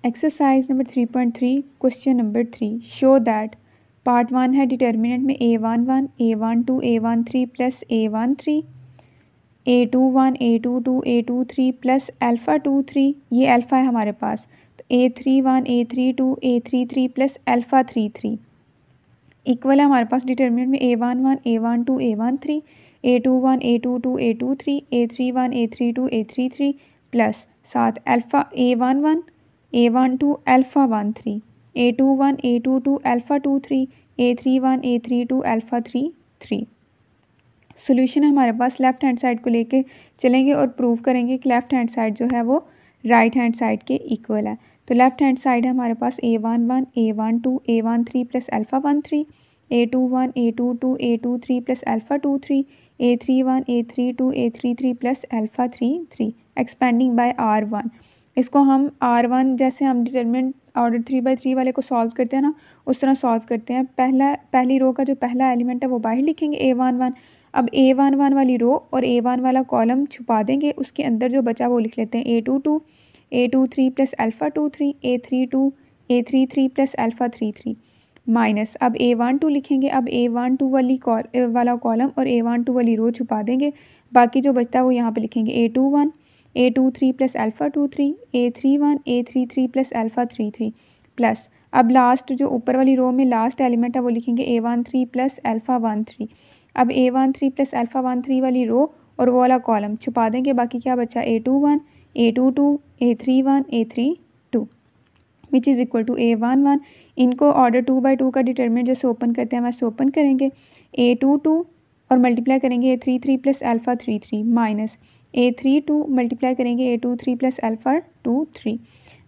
Exercise number 3.3 question number 3 show that part 1 है determinant में A11 A12 A13 plus A13 A21 A22 A23 plus alpha 23 ये alpha है हमारे पास तो A31 A32 A33 plus alpha 33 equal है हमारे पास डिटर्मिनेंट में A11 A12 A13 A21 A22 A23 A31 A32 A33 plus साथ alpha A11 A12 alpha 13 A21 A22 alpha 23 A31 A32 alpha 33 solution है हमारे पास लेफ़्ट हैंड साइड को लेके चलेंगे और प्रूव करेंगे कि लेफ़्ट हैंड साइड जो है वो राइट हैंड साइड के इक्वल है। तो लेफ़्ट हैंड साइड है हमारे पास A11 A12 A13 plus alpha 13 A21 A22 A23 plus alpha 23 A31 A32 A33 plus alpha 33 expanding by R1। इसको हम R1 जैसे हम डिटरमिनेंट ऑर्डर 3/3 वाले को सॉल्व करते हैं ना उस तरह सॉल्व करते हैं। पहली रो का जो पहला एलिमेंट है वो बाहर लिखेंगे A11। अब A11 वाली रो और A1 वाला कॉलम छुपा देंगे, उसके अंदर जो बचा वो लिख लेते हैं A22 A23 plus alpha 23 A32 A33 plus alpha 33 minus अब A12 लिखेंगे। अब A12 वाला कॉलम और A12 वाली रो छुपा देंगे, बाकी जो बचता है वो यहाँ पे लिखेंगे A21 A23 plus alpha 23 A31 A33 plus alpha 33 plus अब लास्ट जो ऊपर वाली रो में लास्ट एलिमेंट है वो लिखेंगे A13 प्लस अल्फ़ा 13। अब A13 प्लस अल्फ़ा 13 वाली रो और वो वाला कॉलम छुपा देंगे, बाकी क्या बचा A21 A22 A31 A32 which is equal to A11। इनको ऑर्डर 2/2 का डिटरमिनेंट जैसे ओपन करते हैं वैसे ओपन करेंगे A22 और मल्टीप्लाई करेंगे A33 plus alpha 33 minus A32 multiply करेंगे A23 plus alpha 23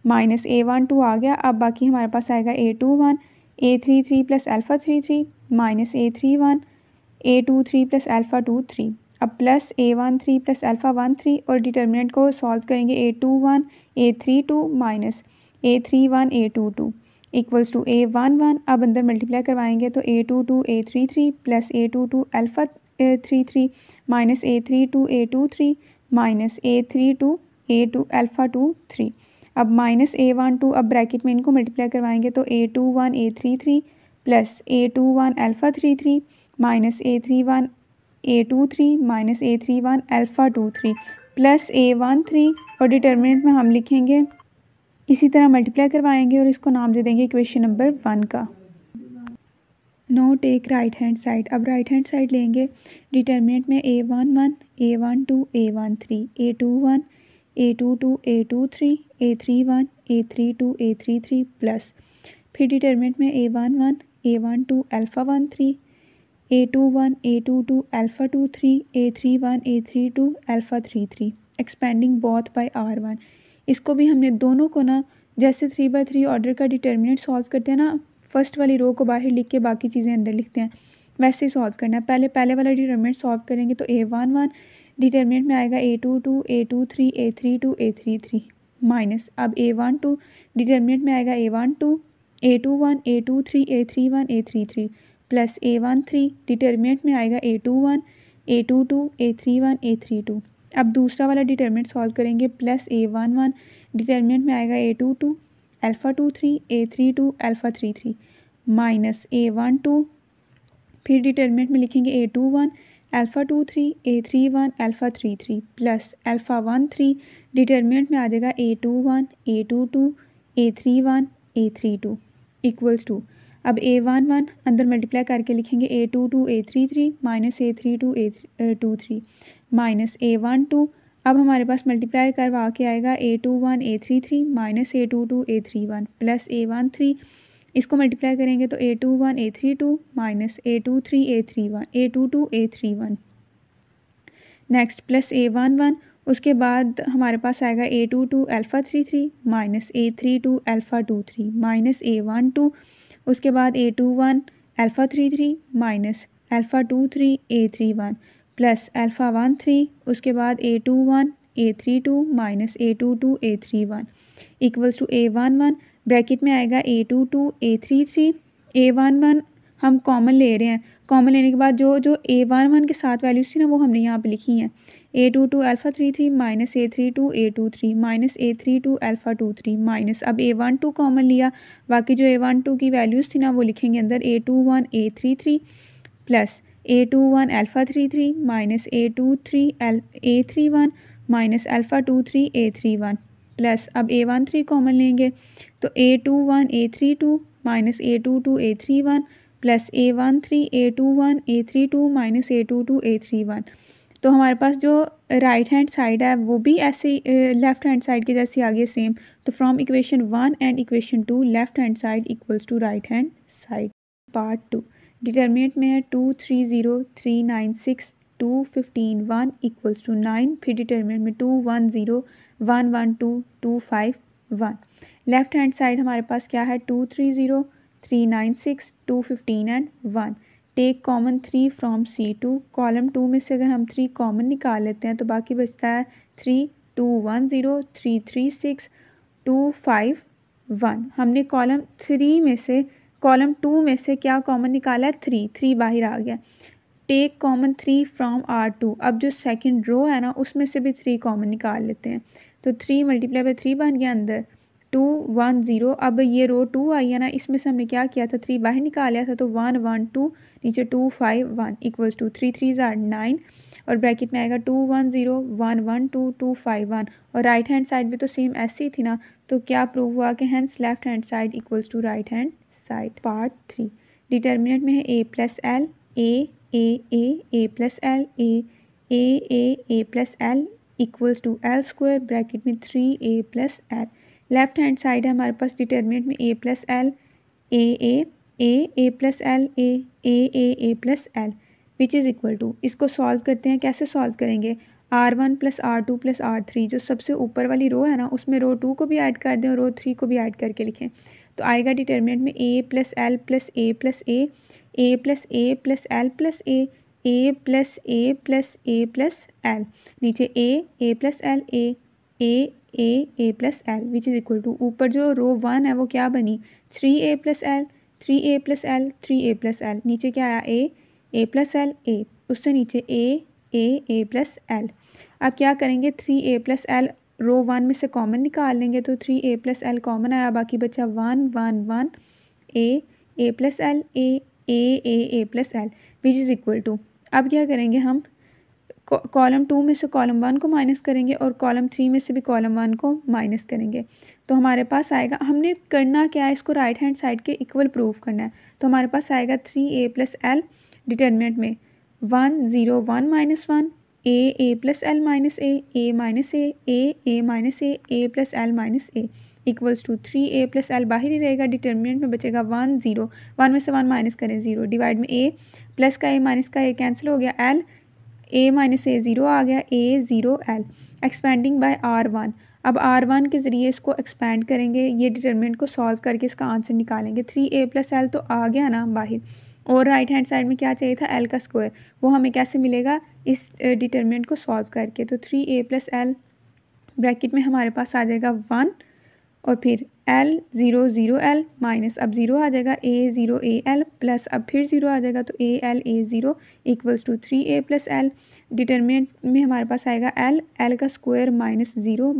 minus A12 आ गया। अब बाकी हमारे पास आएगा A21 A33 plus alpha 33 minus A31 A23 plus alpha 23 अब प्लस A13 प्लस अल्फ़ा 13 और डिटर्मिनेंट को सॉल्व करेंगे A21 A32 minus A31 A22 equals to A11। अब अंदर मल्टीप्लाई करवाएंगे तो A22 A33 plus A22 alpha 33 minus A32 A23 minus A32 A2 alpha 23 अब minus A12। अब ब्रैकेट में इनको मल्टीप्लाई करवाएंगे तो A21 A33 plus A21 alpha 33 minus A31 A23 minus A31 alpha 23 plus A13 और डिटर्मिनेंट में हम लिखेंगे इसी तरह मल्टीप्लाई करवाएंगे और इसको नाम दे देंगे इक्वेशन नंबर 1 का। Now take right hand side. अब राइट हैंड साइड लेंगे डिटर्मिनेंट में A11 A12 A13 A21 A22 A23 A31 A32 A33 plus फिर डिटर्मिनेंट में A11 A12 alpha 13 A21 A22 alpha 23 A31 A32 alpha 33 expanding both by R1। इसको भी हमने दोनों को ना जैसे 3/3 ऑर्डर का डिटर्मिनेंट सॉल्व करते हैं ना, फर्स्ट वाली रो को बाहर लिख के बाकी चीज़ें अंदर लिखते हैं, वैसे ही सॉल्व करना है। पहले वाला डिटर्मिनेंट सॉल्व करेंगे तो A11 डिटर्मिनेंट में आएगा A22 A23 A32 A33 minus अब A12 डिटर्मिनेंट में आएगा A12 A21 A23 A31 A33 plus A13 determinant में आएगा A21 A22 A31 A32। अब दूसरा वाला डिटर्मिनेंट सॉल्व करेंगे प्लस A11 डिटर्मिनेंट में आएगा A22 alpha 23 A32 alpha 33 minus A12 फिर डिटर्मिनेंट में लिखेंगे A21 alpha 23 A31 alpha 33 plus alpha 13 determinant में आ जाएगा A21 A22 A31 A32 equals to अब A11 अंदर मल्टीप्लाई करके लिखेंगे A22 A33 minus A32 A23 minus A12। अब हमारे पास मल्टीप्लाई करवा के आएगा A21 A33 minus A22 A31 plus A13। इसको मल्टीप्लाई करेंगे तो A21 A32 minus A23 A31 A22 A31 next plus A11। उसके बाद हमारे पास आएगा A22 alpha 33 minus A32 alpha 23 minus A12। उसके बाद A21 alpha 33 minus alpha 23 A31 plus alpha 13। उसके बाद A21 A32 minus A22 A31 equals to A11 bracket में आएगा A22 A33 A11 हम कॉमन ले रहे हैं। कॉमन लेने के बाद जो A11 के साथ वैल्यूज़ थी ना वो हमने यहाँ पे लिखी हैं। A22 alpha 33 minus A32 A23 minus A32 alpha 23 minus अब A12 कॉमन लिया, बाकी जो A12 की वैल्यूज़ थी ना वो लिखेंगे अंदर A21 A33 plus A21 alpha 33 minus A23 A31 minus alpha 23 A31 plus अब A13 कॉमन लेंगे तो A21 A32 minus A22 A31 plus A13 A21 A32 minus A22 A31। तो हमारे पास जो राइट हैंड साइड है वो भी ऐसे लेफ़्ट हैंड साइड के जैसे आगे सेम। तो from equation 1 and equation 2 left hand side equals to right hand side. Part 2 determinant में है 2 3 0 3 9 6 2 15 1 इक्वल्स टू 9। फिर डिटर्मिनेंट में 2 1 0 1 1 2 2 5 1। लेफ़्ट हैंड साइड हमारे पास क्या है 2 3 0 3 9 6 2 15 and 1। Take common 3 from C2। Column 2 में से अगर हम 3 कॉमन निकाल लेते हैं तो बाकी बचता है 3 2 1 0 3 3 6 2 5 1। हमने कॉलम 2 में से क्या कॉमन निकाला है 3 बाहर आ गया। Take common 3 from R2। अब जो सेकंड रो है ना उसमें से भी 3 कॉमन निकाल लेते हैं। तो 3 मल्टीप्लाई बाई 3 बन गया अंदर 2 1 0। अब ये रो 2 आई है ना, इसमें से हमने क्या किया था 3 बाहर निकाल लिया था तो 1 1 2 नीचे 2 5 1 इक्वल्स टू 3 3 ज़ार 9 और ब्रैकेट में आएगा 2 1 0 1 1 2 2 5 1। और राइट हैंड साइड भी तो सेम ऐसी थी ना, तो क्या प्रूव हुआ कि hence left hand side equals to right hand side. Part 3 determinant में है A plus L A plus L A plus L equals to L square bracket में 3A plus L। Left hand side है हमारे पास determinant में A plus L A plus L A plus L which is equal to, इसको solve करते हैं। कैसे solve करेंगे R1 plus R2 plus R3 जो सबसे ऊपर वाली रो है ना उसमें रो 2 को भी ऐड कर दें और रो 3 को भी ऐड करके लिखें तो आएगा डिटर्मिनेंट में A plus L plus A plus A plus A plus L plus A plus A plus A plus L नीचे A plus L A plus L which is equal to ऊपर जो row 1 है वो क्या बनी 3A plus L 3A plus L 3A plus L नीचे क्या आया A प्लस L A उससे नीचे A प्लस L। अब क्या करेंगे 3A प्लस L रो 1 में से कॉमन निकाल लेंगे तो 3A प्लस L कॉमन आया, बाकी बचा 1 1 1 A plus L A plus L which is equal to. अब क्या करेंगे हम कॉलम 2 में से कॉलम 1 को माइनस करेंगे और कॉलम 3 में से भी कॉलम 1 को माइनस करेंगे तो हमारे पास आएगा, हमने करना क्या है इसको राइट हैंड साइड के इक्वल प्रूव करना है। तो हमारे पास आएगा 3A प्लस L डिटर्मिनेंट में 1 0 1 minus 1 A plus L minus A minus A minus A plus L minus A equals to 3A plus L बाहर ही रहेगा। डिटर्मिनेंट में बचेगा 1 0 1 में से 1 माइनस करें 0 डिवाइड में A प्लस का A माइनस का A कैंसिल हो गया L A माइनस A 0 आ गया A 0 L expanding by R1। अब R1 के ज़रिए इसको एक्सपेंड करेंगे, ये डिटर्मिनेंट को सॉल्व करके इसका आंसर निकालेंगे। 3A प्लस L तो आ गया ना बाहर और राइट हैंड साइड में क्या चाहिए था L का स्क्वायर, वो हमें कैसे मिलेगा इस डिटर्मिनेंट को सॉल्व करके। तो 3A प्लस L ब्रैकेट में हमारे पास आ जाएगा 1 और फिर L 0 0 L माइनस अब 0 आ जाएगा A 0 A L प्लस अब फिर 0 आ जाएगा तो A 0 equals to 3A plus L। Determinant में हमारे पास आएगा L का square minus 0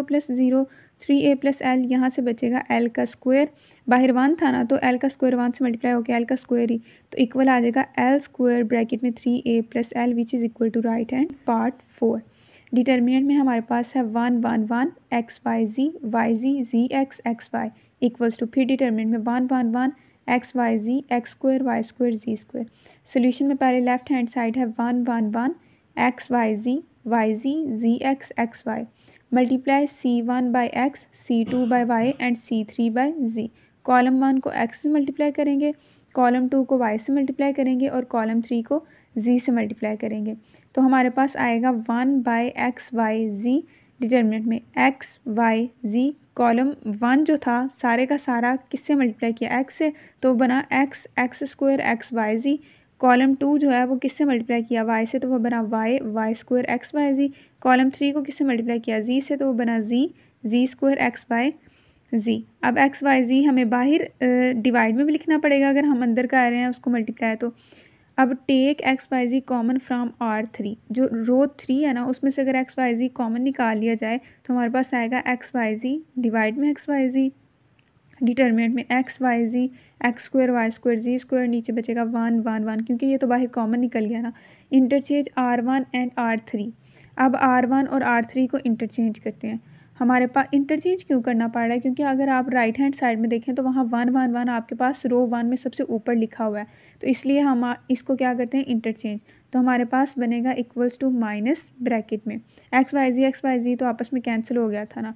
plus 0 3A plus L यहाँ से बचेगा L का स्क्वायर, बाहर 1 था ना तो L का स्क्वायर 1 से मल्टीप्लाई हो गया L का स्क्वायर ही तो इक्वल आ जाएगा L स्क्वायर ब्रैकेट में 3A plus L which is equal to right hand. Part 4 determinant में हमारे पास है 1 1 1 x y z x y equals to फिर डिटर्मिनेंट में 1 1 1 x y z x square y square z square. Solution में पहले left hand side है 1 1 1 x y z x y multiply C1 by x C2 by y and C3 by z। Column 1 को x से multiply करेंगे, column 2 को y से multiply करेंगे और कॉलम 3 को z से मल्टीप्लाई करेंगे तो हमारे पास आएगा 1 by x y z. Determinant में एक्स वाई जी कॉलम 1 जो था सारे का सारा किससे मल्टीप्लाई किया x से तो बना x square x y z. Column 2 जो है वो किससे मल्टीप्लाई किया y से तो वो बना Y square x y z. Column 3 को किससे मल्टीप्लाई किया z से तो वो बना जी स्क्वायर एक्स वाई जी। अब एक्स वाई जी हमें बाहर डिवाइड में भी लिखना पड़ेगा अगर हम अंदर का आ रहे हैं उसको मल्टीप्लाई। तो अब take x y z common from R3, जो रो 3 है ना उसमें से अगर एक्स वाई जी कॉमन निकाल लिया जाए तो हमारे पास आएगा एक्स वाई जी डिवाइड में एक्स वाई जी, डिटर्मिनेंट में x y z x square y square z square, नीचे बचेगा 1 1 1 क्योंकि ये तो बाहर कॉमन निकल गया ना। Interchange R1 and R3। अब R1 और R3 को इंटरचेंज करते हैं। हमारे पास इंटरचेंज क्यों करना पड़ रहा है, क्योंकि अगर आप राइट हैंड साइड में देखें तो वहाँ 1 1 1 आपके पास रो 1 में सबसे ऊपर लिखा हुआ है, तो इसलिए हम इसको क्या करते हैं इंटरचेंज। तो हमारे पास बनेगा इक्वल्स टू माइनस ब्रैकेट में एक्स वाई जी तो आपस में कैंसिल हो गया था ना,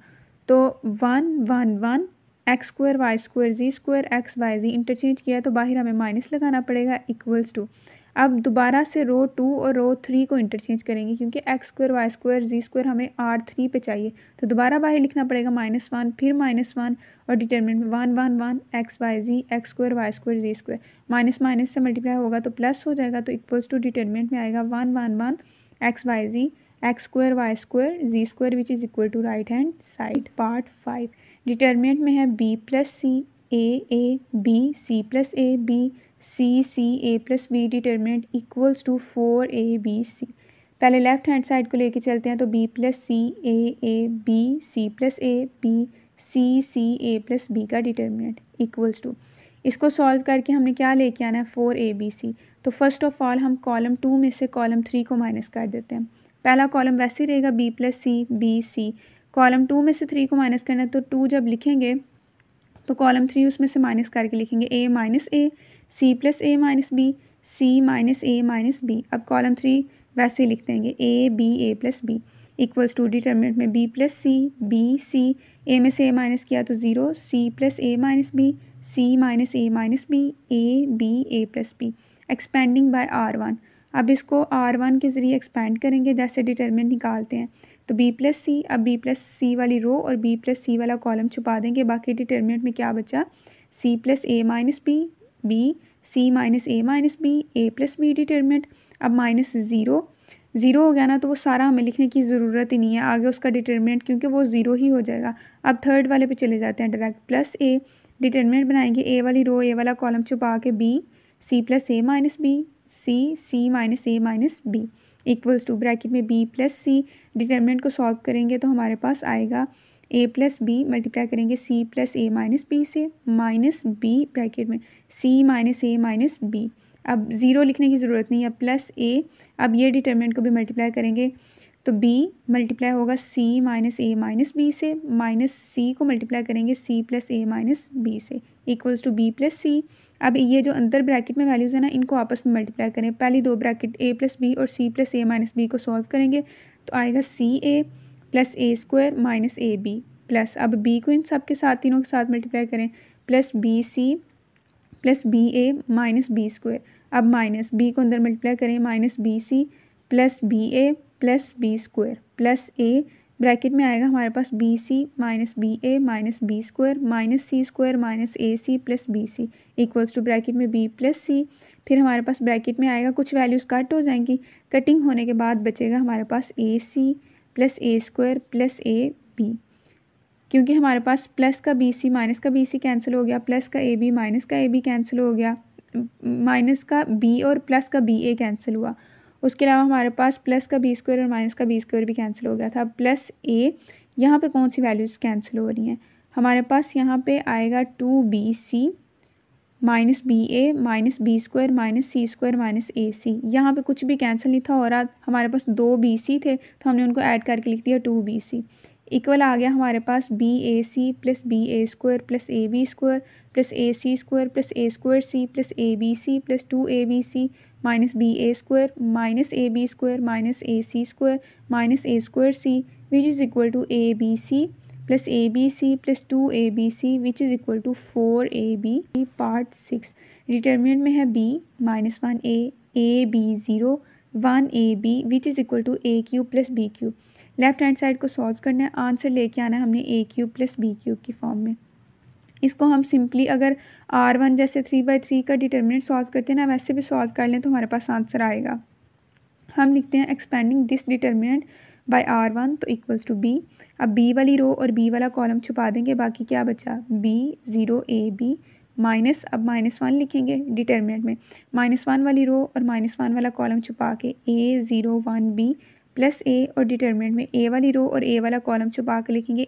तो 1 1 1 x square y square z square x y जी इंटरचेंज किया तो बाहर हमें माइनस लगाना पड़ेगा इक्वल्स टू। अब दोबारा से रो 2 और रो 3 को इंटरचेंज करेंगे क्योंकि x square y square z square हमें R3 पे चाहिए, तो दोबारा बाहर लिखना पड़ेगा -1 फिर -1 और डिटरमिनेंट में 1 1 1 x y z x square y square z square, minus minus से मल्टीप्लाई होगा तो प्लस हो जाएगा, तो इक्वल्स टू डिटरमिनेंट में आएगा 1 1 1 x y z x square y square z square which is equal to right hand side. Part 5 determinant में है b plus C A B C plus A B C A plus B, determinant equals to 4ABC। पहले left hand side को लेके चलते हैं तो b plus C A B C plus A B C A plus B का determinant equals to, इसको solve करके हमने क्या लेके आना है 4ABC। तो फर्स्ट ऑफ ऑल हम कॉलम 2 में से कॉलम 3 को माइनस कर देते हैं। पहला कॉलम वैसे ही रहेगा b plus C B C, column 2 में से 3 को माइनस करना है तो 2 जब लिखेंगे तो कॉलम 3 उसमें से माइनस करके लिखेंगे a minus A C plus A minus B C minus A minus B. अब कॉलम 3 वैसे ही लिख देंगे A plus B equals to determinant में b plus C B C, A में से ए माइनस किया तो 0 C plus A minus B C minus A minus B A plus B expanding by R1। अब इसको R1 के ज़रिए expand करेंगे जैसे डिटरमिनेंट निकालते हैं, तो b प्लस सी, अब b प्लस सी वाली रो और b प्लस सी वाला कॉलम छुपा देंगे, बाकी डिटरमिनेंट में क्या बचा c प्लस ए माइनस बी सी माइनस ए माइनस बी ए प्लस बी डिटरमिनेंट। अब ज़ीरो हो गया ना तो वो सारा हमें लिखने की ज़रूरत ही नहीं है आगे उसका डिटरमिनेंट, क्योंकि वो ज़ीरो ही हो जाएगा। अब थर्ड वाले पे चले जाते हैं डायरेक्ट, प्लस ए डिटरमिनेंट बनाएंगे, ए वाली रो ए वाला कॉलम छुपा के b c plus A minus B C minus A minus b equals to bracket में b प्लस सी, डिटरमिनेंट को सॉल्व करेंगे तो हमारे पास आएगा a प्लस बी मल्टीप्लाई करेंगे c प्लस ए माइनस बी से माइनस b ब्रैकेट में c माइनस ए माइनस बी। अब ज़ीरो लिखने की ज़रूरत नहीं है, प्लस a। अब ये डिटरमिनेंट को भी मल्टीप्लाई करेंगे तो b मल्टीप्लाई होगा c माइनस ए माइनस बी से, माइनस c को मल्टीप्लाई करेंगे c प्लस ए माइनस बी से equals to b plus c. अब ये जो अंदर ब्रैकेट में वैल्यूज़ है ना इनको आपस में मल्टीप्लाई करें, पहली दो ब्रैकेट a प्लस बी और c प्लस ए माइनस बी को सॉल्व करेंगे तो आएगा c A plus a square minus a B plus, अब b को इन सब के साथ तीनों के साथ मल्टीप्लाई करें plus b C plus b a minus b square. अब माइनस b को अंदर मल्टीप्लाई करें minus B C plus b A plus b square plus a bracket में आएगा हमारे पास b C minus B a minus b square minus c square minus A C plus b c equals to bracket में b plus c. फिर हमारे पास bracket में आएगा कुछ वैल्यूज़ कट हो जाएंगी, कटिंग होने के बाद बचेगा हमारे पास a C plus a square plus A b, क्योंकि हमारे पास प्लस का बी सी माइनस का बी सी कैंसिल हो गया, प्लस का ए बी माइनस का ए बी कैंसिल हो गया, माइनस का बी और प्लस का बी ए कैंसिल हुआ। उसके अलावा हमारे पास प्लस का बी स्क्वायर और माइनस का बी स्क्वायर भी कैंसिल हो गया था। प्लस ए यहाँ पे कौन सी वैल्यूज़ कैंसिल हो रही हैं, हमारे पास यहाँ पे आएगा 2BC minus B a minus b square minus c square minus ए सी। यहाँ पे कुछ भी कैंसिल नहीं था हो रहा, हमारे पास 2BC थे तो हमने उनको ऐड करके लिख दिया 2BC इक्वल आ गया हमारे पास BAC plus BA square plus AB square plus AC square plus A square C plus ABC plus 2ABC minus BA square minus AB square minus AC square minus A square C which is equal to ABC plus ABC plus 2ABC which is equal to 4AB। Part 6 determinant में है b -1a b 0 1ab which is equal to a cube plus b cube. Left hand side को solve करना है, answer लेके आना है हमने a cube plus b cube की फॉर्म में। इसको हम सिंपली अगर R1 जैसे 3/3 का डिटरमिनेंट सॉल्व करते हैं ना वैसे भी सॉल्व कर लें तो हमारे पास आंसर आएगा। हम लिखते हैं expanding this determinant bye R1 तो इक्वल्स टू B। अब B वाली रो और B वाला कॉलम छुपा देंगे, बाकी क्या बचा B0AB माइनस, अब -1 लिखेंगे डिटर्मिनेंट में, -1 वाली रो और -1 वाला कॉलम छुपा के A01B प्लस A और डिटर्मिनेंट में A वाली रो और A वाला कॉलम छुपा के लिखेंगे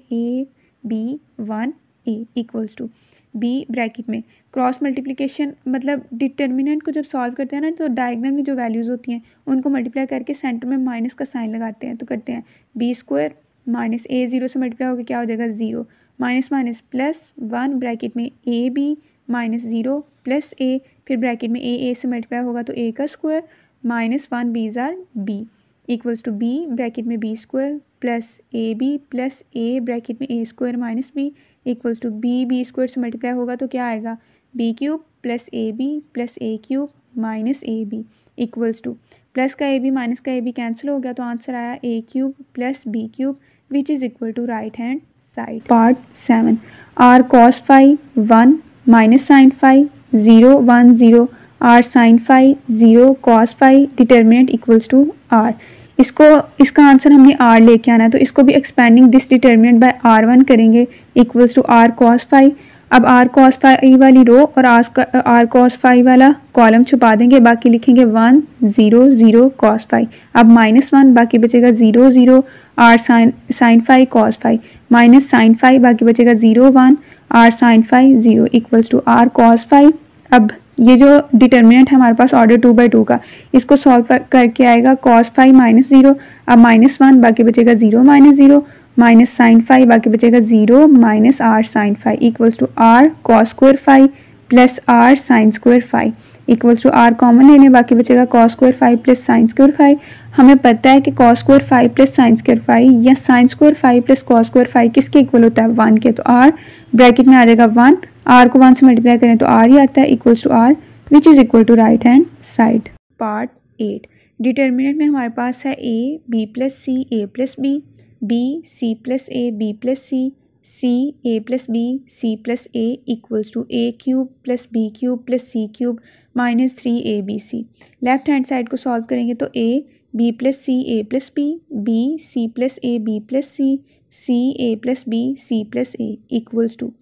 AB1A equals to B bracket में क्रॉस मल्टीप्लिकेशन, मतलब डिटर्मिनेंट को जब सॉल्व करते हैं ना तो डायगोनल में जो वैल्यूज़ होती हैं उनको मल्टीप्लाई करके सेंटर में माइनस का साइन लगाते हैं, तो करते हैं B² माइनस A0 से मल्टीप्लाई होकर क्या हो जाएगा 0 माइनस माइनस प्लस 1 ब्रैकेट में AB माइनस 0 प्लस A, फिर ब्रैकेट में A से मल्टीप्लाई होगा तो A का square minus 1 B's or B equals to B bracket में B² plus AB plus A bracket में A² minus B equals to B² से मल्टीप्लाई होगा तो क्या आएगा B³ plus AB plus A³ minus AB equals to plus का AB minus का AB cancel हो गया तो आंसर आया A³ plus B³ which is equal to right hand side. Part 7 R cos phi 1 minus sine phi 0 1 0 R sin phi 0 cos phi determinant equals to R। इसका answer हमने R लेके आना है, तो इसको भी expanding this determinant by R1 करेंगे equals to R cos phi। अब R cos phi वाली रो और R cos phi वाला कॉलम छुपा देंगे, बाकी लिखेंगे 1 0 0 cos phi। अब -1 बाकी बचेगा 0 0 R sin phi cos phi minus sine phi बाकी बचेगा 0 1 R sin phi 0 equals to R cos phi। अब ये जो डिटर्मिनेंट है हमारे पास ऑर्डर 2/2 का, इसको सॉल्व करके आएगा cos phi -0, अब -1 बाकी बचेगा 0 -0 माइनस साइन फाई बाकी बचेगा 0 minus R sin phi equals to R cos square phi plus R sin square phi equals to R common लेने बाकी बचेगा cos square phi plus sin square phi। हमें पता है कि cos square phi plus sin square phi या sin square phi plus cos square phi किसके equal होता है 1 के, तो R ब्रैकेट में आ जाएगा 1, R को 1 से मल्टीप्लाई करें तो R ही आता है equals to R which is equal to right hand side. Part 8 determinant में हमारे पास है A B plus C A plus B B C plus A B plus C C A plus B C plus A equals to A³ plus B³ plus C³ minus 3ABC। Left hand side को solve करेंगे तो A B plus C A plus B B C plus A B plus C C A plus B C plus A equals to,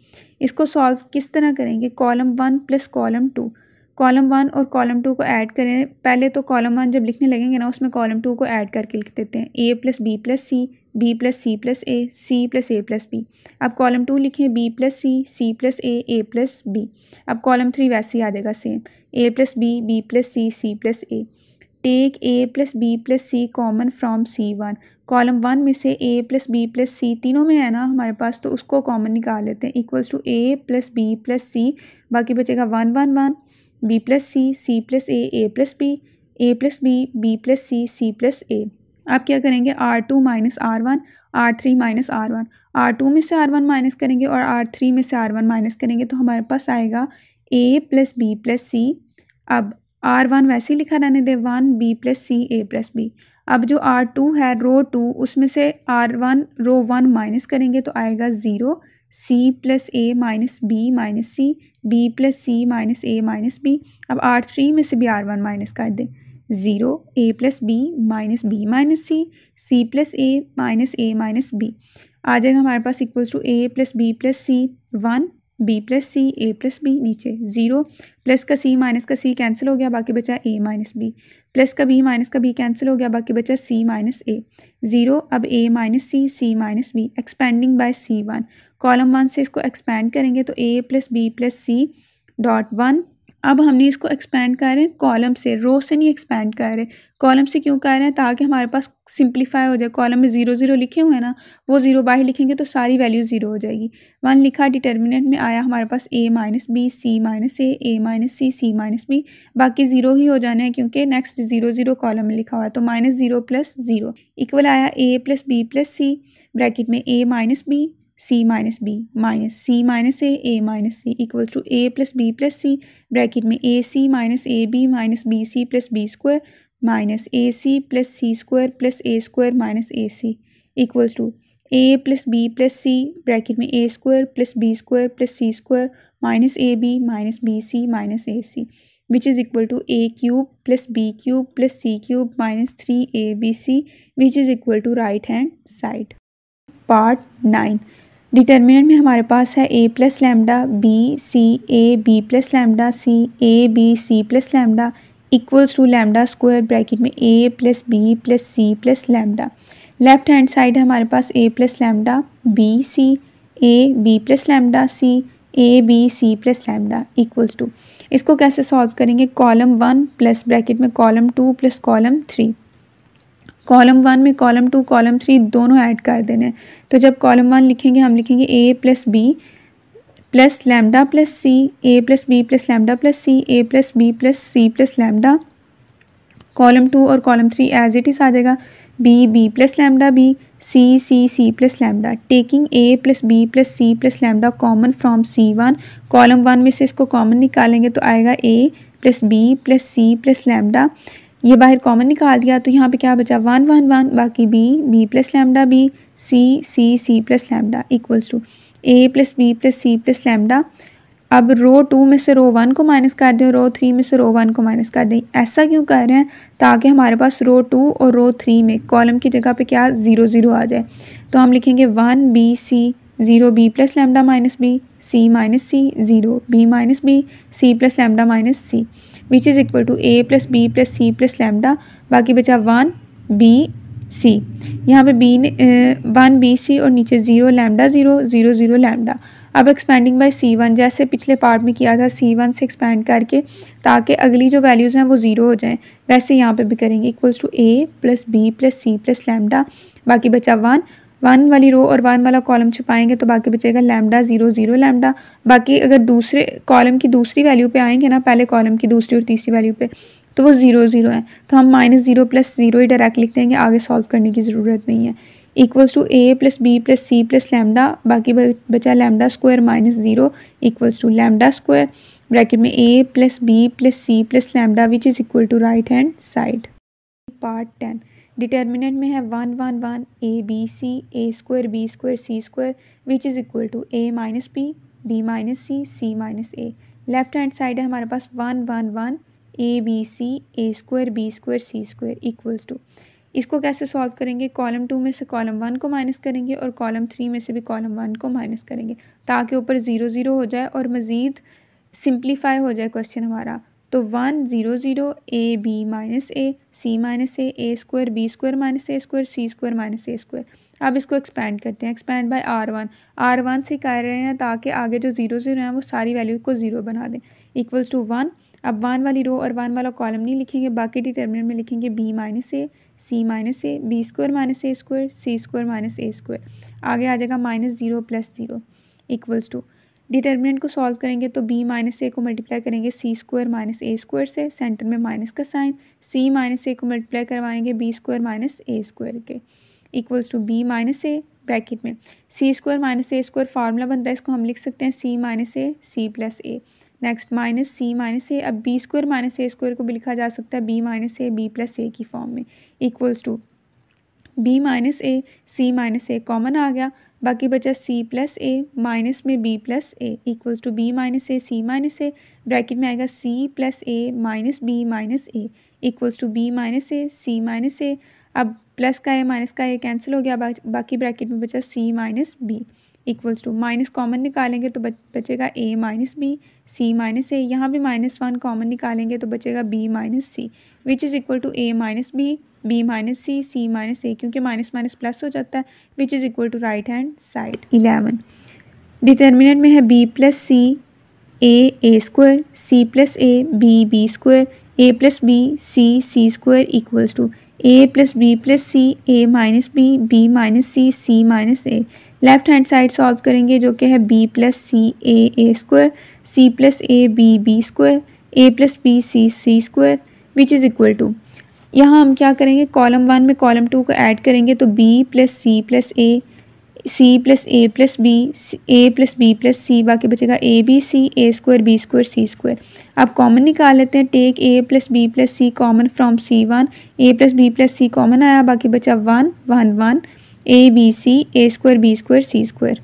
इसको solve किस तरह करेंगे column 1 plus column 2, column 1 और column 2 को add करें। पहले तो कॉलम 1 जब लिखने लगेंगे ना उसमें कॉलम 2 को ऐड करके लिख देते हैं A plus B plus C B plus C plus A C plus A plus B। अब कॉलम 2 लिखें B plus C C plus A plus B। अब कॉलम 3 वैसे ही आ जाएगा same A plus B B plus C C plus A। Take A plus B plus C common from C1, column 1 में से A plus B plus C तीनों में है ना हमारे पास, तो उसको कॉमन निकाल लेते हैं equals to A plus B plus C बाकी बचेगा 1 1 1 B plus C C plus A plus B A plus B B plus C C plus A। आप क्या करेंगे R2 minus R1 R3 minus R1, R2 में से R1 minus करेंगे और R3 में से R1 माइनस करेंगे तो हमारे पास आएगा A plus B plus C। अब R1 वैसे ही लिखा रहने दे 1 B plus C A plus B। अब जो R2 है रो 2 उसमें से R1 रो 1 माइनस करेंगे तो आएगा 0 C plus A minus B minus C B plus C minus A minus B। अब R3 में से भी R1 माइनस कर दें 0 A plus B minus B minus C plus A minus A minus B आ जाएगा हमारे पास equals to A plus B plus C 1 B plus C A plus B नीचे 0 प्लस का C माइनस का C cancel हो गया बाकी बचा A माइनस B प्लस का B माइनस का B कैंसिल हो गया बाकी बचा C माइनस A 0। अब A minus C minus B expanding by C1, column 1 से इसको एक्सपेंड करेंगे तो A plus B plus C dot 1। अब हमने इसको एक्सपेंड कर रहे हैं कॉलम से, रो से नहीं एक्सपेंड कर रहे। कॉलम से क्यों कर रहे हैं ताकि हमारे पास सिंप्लीफाई हो जाए। कॉलम में 0 0 लिखे हुए हैं ना, वो 0 बाहर लिखेंगे तो सारी वैल्यू 0 हो जाएगी। 1 लिखा डिटर्मिनेंट में आया हमारे पास A minus B C minus A minus C minus B बाकी 0 ही हो जाने हैं क्योंकि नेक्स्ट 0 0 कॉलम में लिखा हुआ है। तो -0 प्लस 0 इक्वल आया A plus B plus C bracket में A minus B C minus B minus C minus A minus C equals to A plus B plus C bracket में AC minus AB minus BC plus B square minus AC plus C square plus A square minus AC equals to A plus B plus C bracket में A square plus B square plus C square minus AB minus BC minus AC। Which is equal to A cube plus B cube plus C cube minus 3abc which is equal to right hand side. Part 9 determinant में हमारे पास है a plus lambda B C A B plus lambda C A B C plus lambda equals to lambda square bracket में a plus B plus C plus lambda. Left hand side है हमारे पास a plus lambda B C A B plus lambda C A B C plus lambda equals to, इसको कैसे solve करेंगे, column 1 plus bracket में column 2 plus column 3। Column 1 में column 2 column 3 दोनों add कर देने हैं। तो जब कॉलम 1 लिखेंगे हम लिखेंगे a plus B plus lambda plus C A plus B plus lambda plus C A plus B plus C plus lambda. Column 2 और कॉलम 3 एज इट इज़ आ जाएगा B plus lambda B C plus lambda. Taking a plus B plus C plus lambda common from C1, column 1 में से इसको common निकालेंगे तो आएगा a plus B plus C plus lambda. ये बाहर कॉमन निकाल दिया तो यहाँ पे क्या बचा 1 1 1, बाकी B plus lambda B C plus lambda equals to a plus B plus C plus lambda. अब रो 2 में से रो 1 को माइनस कर दें, रो 3 में से रो 1 को माइनस कर दें। ऐसा क्यों कर रहे हैं, ताकि हमारे पास रो 2 और रो 3 में कॉलम की जगह पे क्या 0 0 आ जाए। तो हम लिखेंगे 1 B C 0 B plus lambda minus B C minus C 0 B minus B C plus lambda minus C which is equal to a plus B plus C plus lambda. बाकी बचा 1 बी सी, यहाँ पे बी ने 1 B सी और नीचे 0 lambda 0 0 0 lambda. अब expanding by C1 जैसे पिछले पार्ट में किया था C1 से एक्सपेंड करके ताकि अगली जो वैल्यूज़ हैं वो 0 हो जाएं, वैसे यहाँ पे भी करेंगे equals to a plus B plus C plus lambda. बाकी बचा 1 वाली रो और 1 वाला कॉलम छुपाएंगे तो बाकी बचेगा लैम्डा 0 0 लैम्डा। बाकी अगर दूसरे कॉलम की दूसरी वैल्यू पे आएंगे ना, पहले कॉलम की दूसरी और तीसरी वैल्यू पे, तो वो 0 0 है, तो हम -0 प्लस 0 ही डायरेक्ट लिख देंगे, आगे सॉल्व करने की ज़रूरत नहीं है। Equals to a plus B plus C plus lambda, बाकी बचा lambda square minus 0 equals to lambda square bracket में a plus B plus C plus lambda which is equal to right hand side. Part 10 determinant में है 1 1 1 a b c a square b square c square which is equal to a minus b minus c minus a। Left hand side है हमारे पास 1 1 1 a b c a square b square c square equals to, इसको कैसे solve करेंगे, column 2 में से column 1 को minus करेंगे और कॉलम 3 में से भी कॉलम 1 को माइनस करेंगे ताकि ऊपर 0 0 हो जाए और मज़ीद सिंप्लीफाई हो जाए क्वेश्चन हमारा। तो 1 0 0 a b minus a a square b square minus a square c square minus a square. अब इसको एक्सपैंड करते हैं, एक्सपैंड बाय R1 से कर रहे हैं ताकि आगे जो 0 0 हैं वो सारी वैल्यू को 0 बना दें इक्वल्स टू 1। अब 1 वाली रो और 1 वाला कॉलम नहीं लिखेंगे, बाकी डिटर्मिनेंट में लिखेंगे b minus a c minus a b square minus a square c square minus a square. आगे आ जाएगा -0 प्लस 0 इक्वल्स टू, डिटर्मिनेंट को सॉल्व करेंगे तो b माइनस ए को मल्टीप्लाई करेंगे c square minus a square से, सेंटर में माइनस का साइन, c माइनस ए को मल्टीप्लाई करवाएंगे b square minus a square के equals to b minus a bracket में c square minus a square formula बनता है, इसको हम लिख सकते हैं c minus A C plus a. Next minus c minus a, अब b square minus a square को भी लिखा जा सकता है b minus a B plus a की फॉर्म में equals to b minus A c minus a common आ गया, बाकी बचा सी प्लस ए माइनस में b plus a equals to b minus A c minus a bracket में आएगा c plus A minus b minus a equals to b minus A c minus a. अब plus का ए minus का ए cancel हो गया, बाकी bracket में बचा c minus b equals to minus common निकालेंगे तो बचेगा a minus B C minus a, यहाँ भी -1 कॉमन निकालेंगे तो बचेगा b minus C which is equal to a minus b minus c minus a, क्योंकि माइनस माइनस प्लस हो जाता है which is equal to right hand side. 11 determinant में है b plus C a square c plus A b square a plus b c square equals to a plus C a minus b minus c minus a. Left hand side solve करेंगे जो कि है b plus C a square c plus A b square a plus b c square which is equal to, यहाँ हम क्या करेंगे column 1 में column 2 को ऐड करेंगे तो b plus a C plus a plus B plus c, बाकी बचेगा a b square c square. अब कॉमन निकाल लेते हैं, take a plus c common from C1 a plus c common आया, बाकी बचा 1 1 1 a B c square c square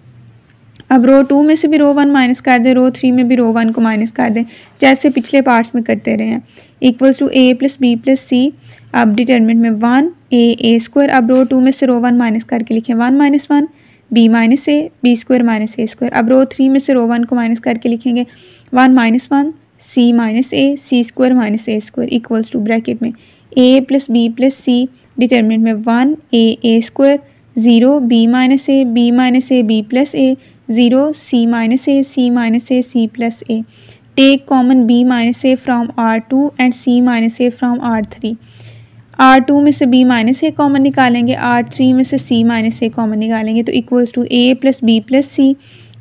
अब रो 2 में से भी रो 1 माइनस कर दें, रो 3 में भी रो 1 को माइनस कर दें, जैसे पिछले पार्ट्स में करते रहे हैं। Equals to a plus B plus c, अब डिटर्मिनेंट में 1 ए स्क्वायर, अब रो 2 में से रो 1 माइनस करके लिखें 1 minus 1 b minus a b square minus a square. अब रो 3 में से रो 1 को माइनस करके लिखेंगे 1 minus 1 c minus A c square minus a square equals to bracket में a plus B plus c, determinant में 1 a square 0 B minus a B plus a 0 c minus A C plus a. Take common b minus a from R2 and c minus a from R3। R2 में से b minus a common निकालेंगे, R3 में से c minus a common निकालेंगे, तो equals to a plus B plus c,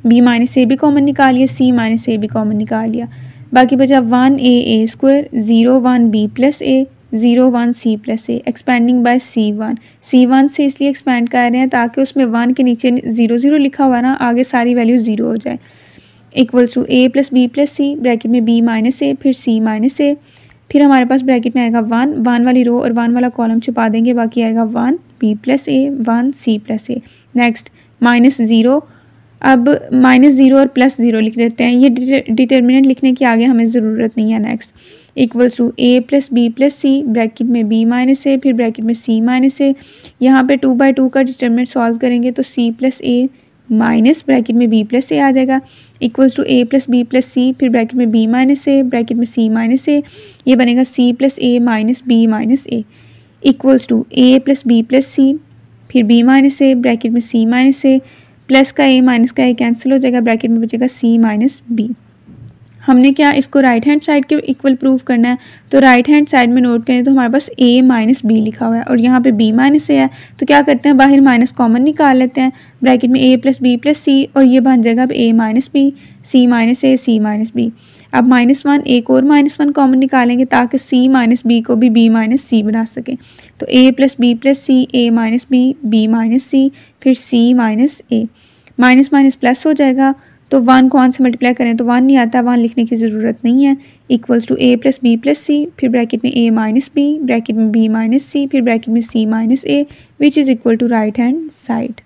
b minus a भी common निकाल लिया, c माइनस ए भी कॉमन निकाल लिया, बाकी बचा 1 a square 0 1 B plus a 0 1 C plus A, expanding by C1 से इसलिए एक्सपेंड कर रहे हैं ताकि उसमें 1 के नीचे 0 0 लिखा हुआ ना, आगे सारी वैल्यू 0 हो जाए। Equals to a plus B plus c, bracket में b माइनस ए फिर c माइनस ए, फिर हमारे पास ब्रैकेट में आएगा 1 वाली रो और 1 वाला कॉलम छुपा देंगे, बाकी आएगा 1 b plus A 1 c plus a. Next -0, अब -0 और +0 लिख देते हैं, ये डिटर्मिनेंट लिखने की आगे हमें ज़रूरत नहीं है। Next equals to a plus B plus c, bracket में b माइनस ए फिर ब्रैकेट में c माइनस ए, यहाँ पे 2/2 का डिटर्मिनेंट सॉल्व करेंगे तो c प्लस ए माइनस ब्रैकेट में b प्लस ए आ जाएगा, equals to a plus B plus c, फिर ब्रैकेट में b माइनस ए ब्रैकेट में c माइनस ए, ये बनेगा c plus A minus b minus a, equals to a plus B plus c, फिर b minus a bracket में c minus a, plus का a minus का a cancel हो जाएगा, bracket में बचेगा c माइनस b। हमने क्या इसको राइट हैंड साइड के इक्वल प्रूव करना है, तो राइट हैंड साइड में नोट करें तो हमारे पास a माइनस बी लिखा हुआ है और यहाँ पे b माइनस ए है, तो क्या करते हैं बाहर माइनस कॉमन निकाल लेते हैं, ब्रैकेट में a plus B plus c और ये बन जाएगा अब a minus B C minus A c minus B. अब -1 एक और -1 कॉमन निकालेंगे ताकि c माइनस बी को भी b माइनस सी बना सकें, तो a plus B plus c a minus b minus c फिर c माइनस ए, माइनस माइनस प्लस हो जाएगा, तो 1 को 1 से मल्टीप्लाई करें तो 1 नहीं आता, 1 लिखने की ज़रूरत नहीं है, equals to a plus B plus c, फिर ब्रैकेट में a माइनस बी ब्रैकेट में b माइनस सी फिर ब्रैकेट में c minus a, which is equal to right hand side.